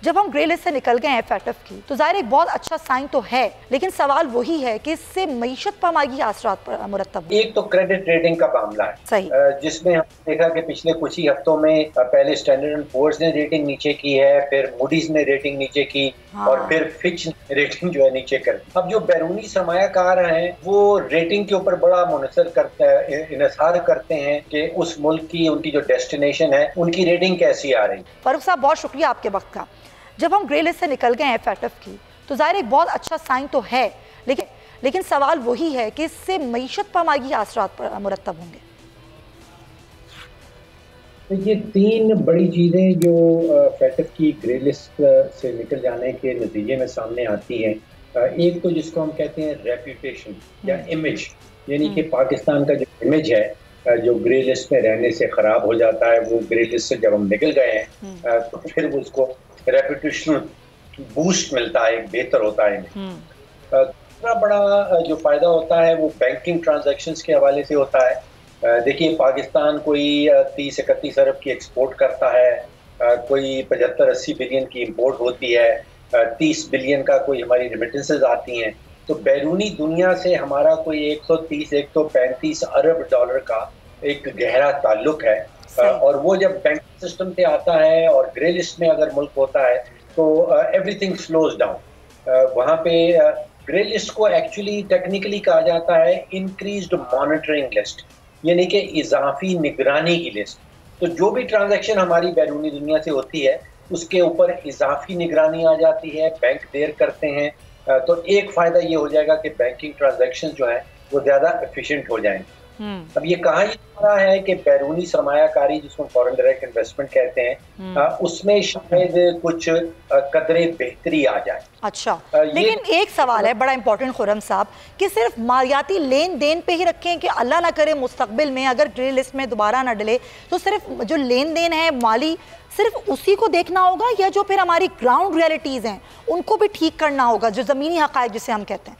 जब हम grey list से निकल गए हैं FATF की, तो ज़ाहिर एक बहुत अच्छा साइन तो है, लेकिन सवाल वही है कि इससे मईशत पर हमारी असरात पर मुरतब। एक तो क्रेडिट रेटिंग का मामला है सही, जिसमें हमने देखा कि पिछले कुछ ही हफ्तों में पहले स्टैंडर्ड एंड पुअर्स ने रेटिंग नीचे की है, फिर मूडीज ने रेटिंग नीचे की, और फिर फिच ने रेटिंग जो है नीचे कर दी। अब जो बैरूनी सरमायाकार हैं वो रेटिंग के ऊपर बड़ा मुनसर करते हैं, इन्हिसार करते हैं कि उस मुल्क की, उनकी जो डेस्टिनेशन है, उनकी रेटिंग कैसी आ रही। फारूक साहब बहुत शुक्रिया आपके वक्त का। जब हम ग्रे लिस्ट से निकल गए हैं FATF की, तो ज़ाहिर एक बहुत अच्छा साइन तो है, लेकिन सवाल वही है कि इससे मईशत पर हमारी असरात पर मुरतब होंगे। तो ये तीन बड़ी चीज़ें जो FATF की ग्रे लिस्ट से निकल जाने के नतीजे में सामने आती हैं। एक तो जिसको हम कहते हैं रेप्यूटेशन या इमेज, यानी कि पाकिस्तान का जो इमेज है जो ग्रे लिस्ट में रहने से ख़राब हो जाता है, वो ग्रे लिस्ट से जब हम निकल गए हैं तो फिर उसको रेप्यूटेशनल बूस्ट मिलता है, बेहतर होता है। दूसरा बड़ा जो फ़ायदा होता है वो बैंकिंग ट्रांजैक्शंस के हवाले से होता है। देखिए, पाकिस्तान कोई 30-31 अरब की एक्सपोर्ट करता है, कोई 75-80 बिलियन की इंपोर्ट होती है, 30 बिलियन का कोई हमारी रेमिटेंसेज आती हैं। तो बैरूनी दुनिया से हमारा कोई 130-135 अरब डॉलर का एक गहरा ताल्लुक है, और वो जब बैंकिंग सिस्टम पे आता है और ग्रे लिस्ट में अगर मुल्क होता है तो एवरीथिंग स्लोज डाउन। वहाँ पे ग्रे लिस्ट को एक्चुअली टेक्निकली कहा जाता है इंक्रीज्ड मॉनिटरिंग लिस्ट, यानी कि इजाफी निगरानी की लिस्ट। तो जो भी ट्रांजैक्शन हमारी बैरूनी दुनिया से होती है उसके ऊपर इजाफी निगरानी आ जाती है, बैंक देर करते हैं। तो एक फ़ायदा ये हो जाएगा कि बैंकिंग ट्रांजैक्शन जो है वो ज़्यादा एफिशिएंट हो जाएंगे। अब ये कहा जा रहा है कि बैरूनी सरमायाकारी, जिसको फॉरेन डायरेक्ट इन्वेस्टमेंट कहते हैं, उसमें शायद कुछ कदरे बेहतरी आ जाए। अच्छा, लेकिन एक सवाल है बड़ा इंपॉर्टेंट खुर्रम साहब, कि सिर्फ मालियाती लेन देन पे ही रखें कि अल्लाह ना करे मुस्तकबिल में अगर ग्रे लिस्ट में दोबारा ना डले तो सिर्फ जो लेन देन है माली सिर्फ उसी को देखना होगा, या जो फिर हमारी ग्राउंड रियलिटीज हैं उनको भी ठीक करना होगा, जो जमीनी हकायक जिसे हम कहते हैं?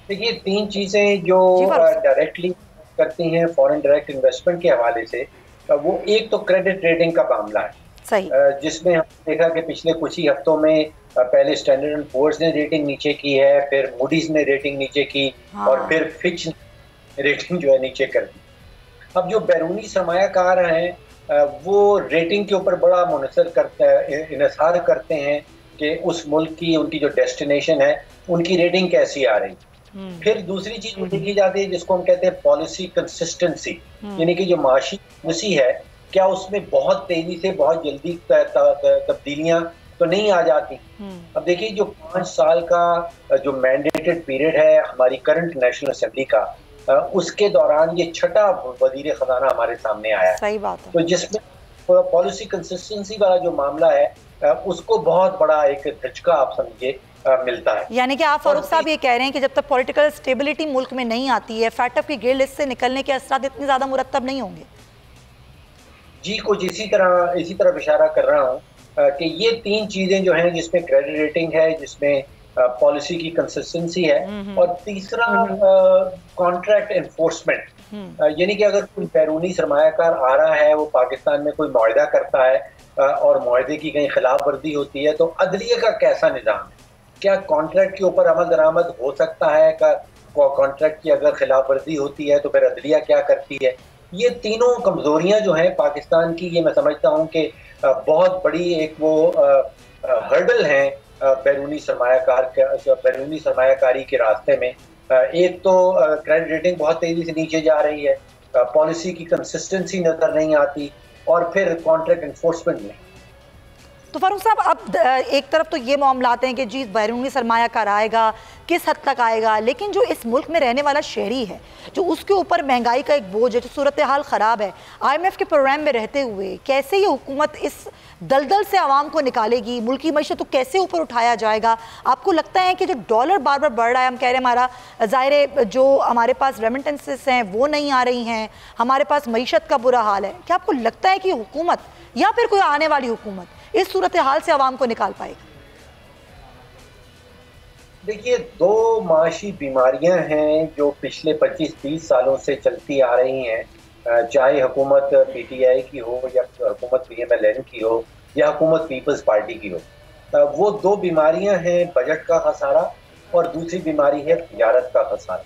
देखिए, तीन चीजें जो डायरेक्टली करती हैं फॉरेन डायरेक्ट इन्वेस्टमेंट के हवाले से, वो एक तो क्रेडिट रेटिंग का मामला है। सही, जिसमें हमने देखा कि पिछले कुछ ही हफ्तों में पहले स्टैंडर्ड एंड पुअर्स ने रेटिंग नीचे की है, फिर मूडीज ने रेटिंग नीचे की, और फिर फिच ने रेटिंग जो है नीचे कर दी। अब जो बैरूनी सरमायाकार हैं वो रेटिंग के ऊपर बड़ा मुनसर करते हैं, इन्हिसार करते हैं कि उस मुल्क की, उनकी जो डेस्टिनेशन है, उनकी रेटिंग कैसी आ रही। फिर दूसरी चीज देखी जाती है जिसको हम कहते हैं पॉलिसी कंसिस्टेंसी, यानी कि जो माशी पॉलिसी है क्या उसमें बहुत तेजी से, बहुत जल्दी तब्दीलियां तो नहीं आ जाती। अब देखिए, जो 5 साल का जो मैंडेटेड पीरियड है हमारी करंट नेशनल असेंबली का, उसके दौरान ये छठा वजीर खजाना हमारे सामने आया है। सही बात है। तो जिसमें पॉलिसी कंसिस्टेंसी वाला जो मामला है उसको बहुत बड़ा एक धचका आप समझिए मिलता है। यानी कि आप फारूक साहब ये कह रहे हैं कि जब तक पॉलिटिकल स्टेबिलिटी मुल्क में नहीं आती है, FATF की ग्रे लिस्ट से निकलने के असरात इतने ज्यादा मुरत्तब नहीं होंगे। जी, कुछ इसी तरफ इशारा कर रहा हूँ कि ये तीन चीजें जो हैं, जिसमें क्रेडिट रेटिंग है, जिसमें पॉलिसी की कंसिस्टेंसी है, और तीसरा कॉन्ट्रैक्ट एनफोर्समेंट, यानी कि अगर कोई बैरूनी सरमायाकार आ रहा है, वो पाकिस्तान में कोई मुआहदा करता है और मुआहदे की कहीं खिलाफ वर्जी होती है, तो अदलिया का कैसा निज़ाम है, क्या कॉन्ट्रैक्ट के ऊपर अमल दरामद हो सकता है, कॉन्ट्रैक्ट की अगर खिलाफ वर्जी होती है तो फिर अदलिया क्या करती है। ये तीनों कमजोरियां जो हैं पाकिस्तान की, ये मैं समझता हूँ कि बहुत बड़ी एक वो हर्डल है बैरूनी सरमायाकारी के रास्ते में। एक तो क्रेडिट रेटिंग बहुत तेजी से नीचे जा रही है, पॉलिसी की कंसिस्टेंसी नजर नहीं आती, और फिर कॉन्ट्रैक्ट एनफोर्समेंट नहीं। तो फारूक साहब, अब एक तरफ तो ये मामलात हैं कि जी बैरूनी सरमायाकार आएगा, किस हद तक आएगा, लेकिन जो इस मुल्क में रहने वाला शहरी है, जो उसके ऊपर महंगाई का एक बोझ है, जो सूरत हाल ख़राब है, IMF के प्रोग्राम में रहते हुए कैसे ये हुकूमत इस दलदल से आवाम को निकालेगी, मुल्की मईशत को कैसे ऊपर उठाया जाएगा? आपको लगता है कि जो डॉलर बार बार बढ़ रहा है, हम कह रहे हैं हमारा ज़ाहिर जो हमारे पास रेमिटेंसेस हैं वो नहीं आ रही हैं, हमारे पास मईशत का बुरा हाल है, क्या आपको लगता है कि हुकूमत या फिर कोई आने वाली हुकूमत इस सूरत हाल से आवाम को निकाल पाएगी? देखिए, दो माशी बीमारियां हैं जो पिछले 25-30 सालों से चलती आ रही हैं, चाहे हुकूमत PTI की हो या हुकूमत PMLN की हो या हुकूमत पीपल्स पार्टी की हो। वो दो बीमारियां हैं, बजट का खसारा और दूसरी बीमारी है तिजारत का खसारा।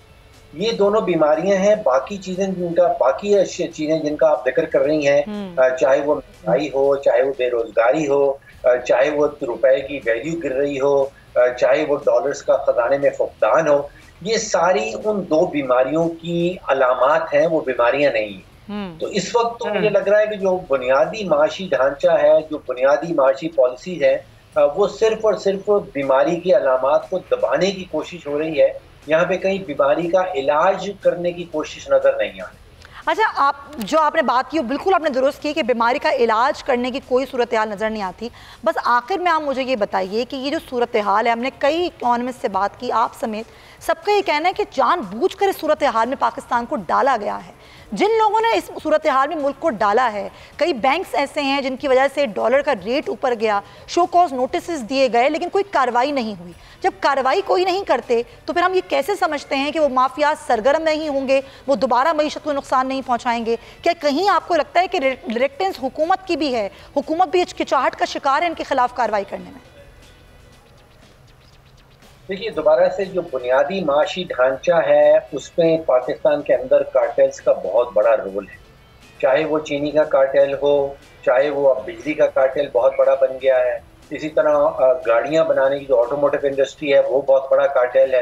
ये दोनों बीमारियां हैं। बाकी चीजें जिनका आप जिक्र कर रही हैं, चाहे वो महंगाई हो, चाहे वो बेरोजगारी हो, चाहे वो रुपए की वैल्यू गिर रही हो, चाहे वो डॉलर्स का खजाने में फुकदान हो, ये सारी उन दो बीमारियों की अलामात हैं, वो बीमारियां नहीं हैं। तो इस वक्त तो मुझे लग रहा है कि जो बुनियादी माशी ढांचा है, जो बुनियादी माशी पॉलिसीज है, वो सिर्फ और सिर्फ बीमारी की अलामात को दबाने की कोशिश हो रही है। यहाँ पे कहीं बीमारी का इलाज करने की कोशिश नजर नहीं आ रही। अच्छा, आपने बात की बिल्कुल आपने दुरुस्त की कि बीमारी का इलाज करने की कोई सूरत हाल नज़र नहीं आती। बस आखिर में आप मुझे ये बताइए कि ये जो सूरत हाल है, हमने कई इकोनॉमिस्ट से बात की, आप समेत सबका ये कहना है कि जानबूझकर इस सूरत हाल में पाकिस्तान को डाला गया है। जिन लोगों ने इस सूरत हाल में मुल्क को डाला है, कई बैंक्स ऐसे हैं जिनकी वजह से डॉलर का रेट ऊपर गया, शो कॉज नोटिस दिए गए, लेकिन कोई कार्रवाई नहीं हुई। जब कार्रवाई कोई नहीं करते तो फिर हम ये कैसे समझते हैं कि वो माफिया सरगर्म नहीं होंगे, वो दोबारा मईशत को नुकसान नहीं पहुंचाएंगे? क्या कहीं आपको लगता है कि रिलेक्टेंस हुकूमत की भी है, हुकूमत भी हिचकिचाहट का शिकार है इनके खिलाफ कार्रवाई करने में? देखिए, दोबारा से जो बुनियादी माशी ढांचा है उसमें पाकिस्तान के अंदर कार्टेल्स का बहुत बड़ा रोल है। चाहे वो चीनी का कार्टेल हो, चाहे वो अब बिजली का कार्टेल बहुत बड़ा बन गया है, इसी तरह गाड़ियां बनाने की जो ऑटोमोटिव इंडस्ट्री है वो बहुत बड़ा कार्टेल है।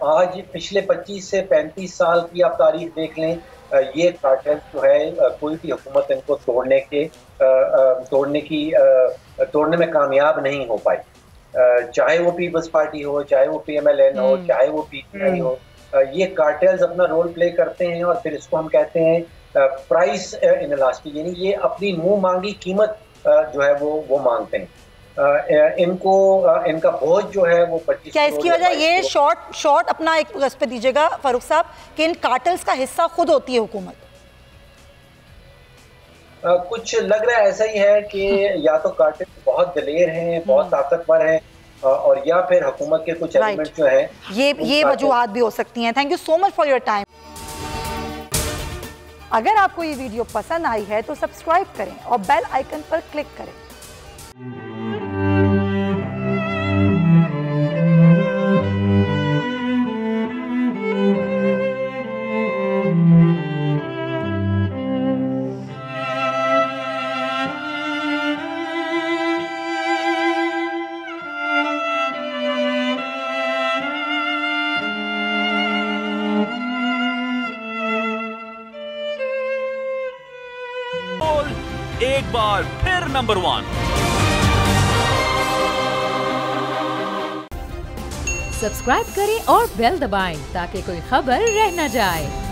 आज पिछले 25 से 35 साल की आप तारीख देख लें, ये कार्टेल जो है कोई भी हुकूमत इनको तोड़ने में कामयाब नहीं हो पाई। चाहे वो पीपल्स पार्टी हो, चाहे वो PMLN हो, चाहे वो PTI हो, ये कार्टेल्स अपना रोल प्ले करते हैं और फिर इसको हम कहते हैं प्राइस इनलास्टिक, यानी ये अपनी मुंह मांगी कीमत जो है वो मांगते हैं। इनका बोझ जो है वो 25। क्या इसकी वजह ये शॉर्ट अपना एक उस पे दीजिएगा फारूक साहब कि इन कार्टेल्स का हिस्सा खुद होती है हुकूमत? कुछ लग रहा है ऐसा ही है कि या तो कार्टेल बहुत दलेर हैं, बहुत ताकतवर हैं, और या फिर हुकूमत के कुछ एलिमेंट जो हैं ये वजूहात भी हो सकती हैं। Thank you so much for your time. अगर आपको ये वीडियो पसंद आई है तो सब्सक्राइब करें और बेल आइकन पर क्लिक करें। एक बार फिर नंबर 1। सब्सक्राइब करें और बेल दबाएं ताकि कोई खबर रह न जाए।